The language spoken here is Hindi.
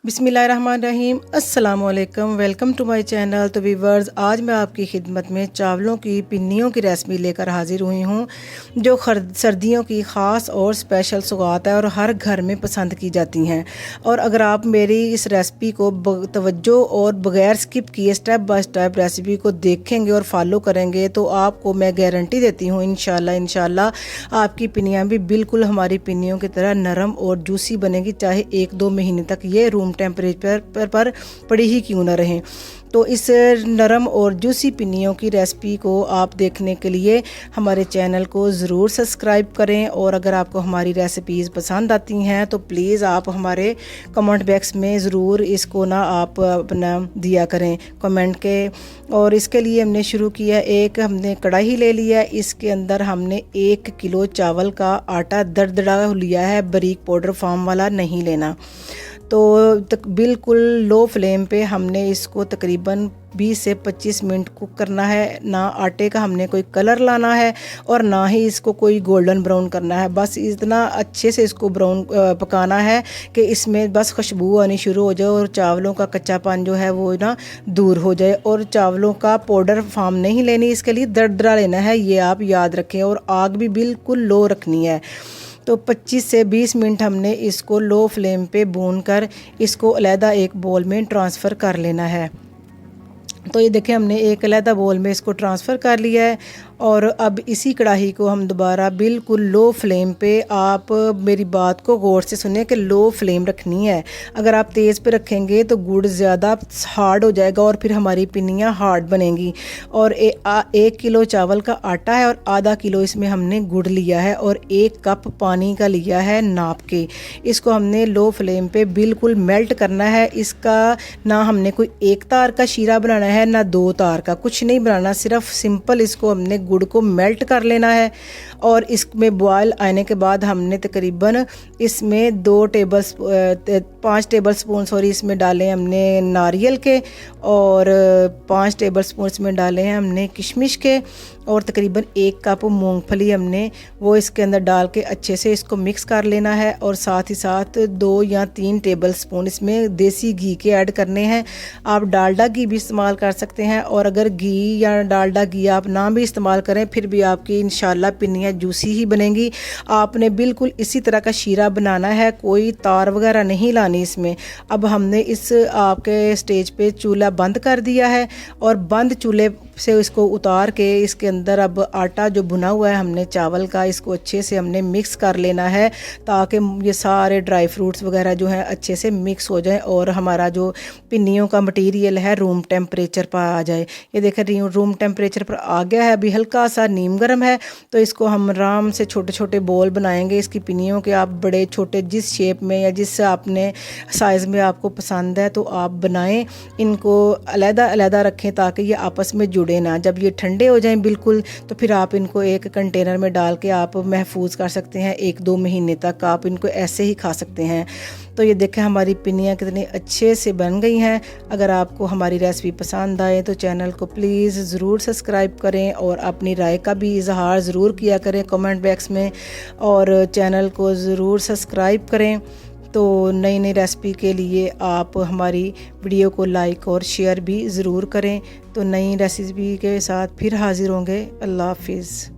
बिस्मिल्लाहिर्रहमानिर्रहीम। अस्सलाम वालेकुम, वेलकम टू माय चैनल। तो व्यूअर्स, आज मैं आपकी खिदमत में चावलों की पिन्नियों की रेसिपी लेकर हाजिर हुई हूँ, जो सर्दियों की ख़ास और स्पेशल सौगात है और हर घर में पसंद की जाती हैं। और अगर आप मेरी इस रेसिपी को तवज्जो और बग़ैर स्किप किए स्टेप बाय स्टेप रेसिपी को देखेंगे और फॉलो करेंगे तो आपको मैं गारंटी देती हूँ इंशाल्लाह आपकी पिन्नियाँ भी बिल्कुल हमारी पिन्नियों की तरह नरम और जूसी बनेगी, चाहे 1-2 महीने तक ये रूम टेम्परेचर पर पड़ी ही क्यों ना रहें। तो इस नरम और जूसी पिन्नियों की रेसिपी को आप देखने के लिए हमारे चैनल को ज़रूर सब्सक्राइब करें। और अगर आपको हमारी रेसिपीज़ पसंद आती हैं तो प्लीज़ आप हमारे कमेंट बॉक्स में ज़रूर इसको ना आप अपना दिया करें कमेंट के। और इसके लिए हमने शुरू किया, हमने कढ़ाई ले लिया, इसके अंदर हमने 1 किलो चावल का आटा दरदरा लिया है, बारीक पाउडर फॉर्म वाला नहीं लेना। तो बिल्कुल लो फ्लेम पे हमने इसको तकरीबन 20 से 25 मिनट कुक करना है। ना आटे का हमने कोई कलर लाना है और ना ही इसको कोई गोल्डन ब्राउन करना है, बस इतना अच्छे से इसको ब्राउन पकाना है कि इसमें बस खुशबू आनी शुरू हो जाए और चावलों का कच्चापन जो है वो ना दूर हो जाए। और चावलों का पाउडर फॉर्म नहीं लेनी, इसके लिए दरदरा लेना है, ये आप याद रखें। और आग भी बिल्कुल लो रखनी है। तो 25 से 20 मिनट हमने इसको लो फ्लेम पे भून कर इसको अलहदा एक बोल में ट्रांसफ़र कर लेना है। तो ये देखें, हमने एक अलहदा बोल में इसको ट्रांसफ़र कर लिया है। और अब इसी कढ़ाई को हम दोबारा बिल्कुल लो फ्लेम पे, आप मेरी बात को गौर से सुनिए कि लो फ्लेम रखनी है। अगर आप तेज़ पे रखेंगे तो गुड़ ज़्यादा हार्ड हो जाएगा और फिर हमारी पिन्नियाँ हार्ड बनेंगी। और 1 किलो चावल का आटा है और आधा किलो इसमें हमने गुड़ लिया है और 1 कप पानी का लिया है नाप के। इसको हमने लो फ्लेम पे बिल्कुल मेल्ट करना है। इसका ना हमने कोई 1 तार का शीरा बनाना है ना 2 तार का, कुछ नहीं बनाना, सिर्फ सिंपल इसको हमने गुड़ को मेल्ट कर लेना है। और इसमें बॉयल आने के बाद हमने तकरीबन इसमें 5 टेबल स्पून इसमें डाले हमने नारियल के और 5 टेबल स्पून इसमें डाले हैं हमने किशमिश के। और तकरीबन 1 कप मूंगफली हमने वो इसके अंदर डाल के अच्छे से इसको मिक्स कर लेना है। और साथ ही साथ 2 या 3 टेबल स्पून इसमें देसी घी के ऐड करने हैं। आप डालडा घी भी इस्तेमाल कर सकते हैं, और अगर घी या डालडा घी आप ना भी इस्तेमाल करें फिर भी आपकी इंशाल्लाह पिन्नियाँ जूसी ही बनेंगी। आपने बिल्कुल इसी तरह का शीरा बनाना है, कोई तार वगैरह नहीं लानी इसमें। अब हमने इस आपके स्टेज पे चूल्हा बंद कर दिया है और बंद चूल्हे से इसको उतार के इसके अंदर अब आटा जो भुना हुआ है हमने चावल का, इसको अच्छे से हमने मिक्स कर लेना है ताकि ये सारे ड्राई फ्रूट्स वगैरह जो हैं अच्छे से मिक्स हो जाएं और हमारा जो पिन्नियों का मटेरियल है रूम टेम्परेचर पर आ जाए। ये देखें रूम टेम्परेचर पर आ गया है। अभी हल्का सा नीम गर्म है, तो इसको हम आराम से छोटे छोटे बॉल बनाएंगे इसकी पिन्नियों के। आप बड़े छोटे जिस शेप में या जिस आपने साइज़ में आपको पसंद है तो आप बनाएं। इनको अलग-अलग रखें ताकि ये आपस में जुड़े ना। जब ये ठंडे हो जाएं बिल्कुल तो फिर आप इनको एक कंटेनर में डाल के आप महफूज कर सकते हैं। 1-2 महीने तक आप इनको ऐसे ही खा सकते हैं। तो ये देखें हमारी पिन्नियाँ कितनी अच्छे से बन गई हैं। अगर आपको हमारी रेसिपी पसंद आए तो चैनल को प्लीज़ ज़रूर सब्सक्राइब करें और अपनी राय का भी इजहार ज़रूर किया करें कमेंट बॉक्स में, और चैनल को ज़रूर सब्सक्राइब करें। तो नई नई रेसिपी के लिए आप हमारी वीडियो को लाइक और शेयर भी ज़रूर करें। तो नई रेसिपी के साथ फिर हाज़िर होंगे। अल्लाह हाफिज़।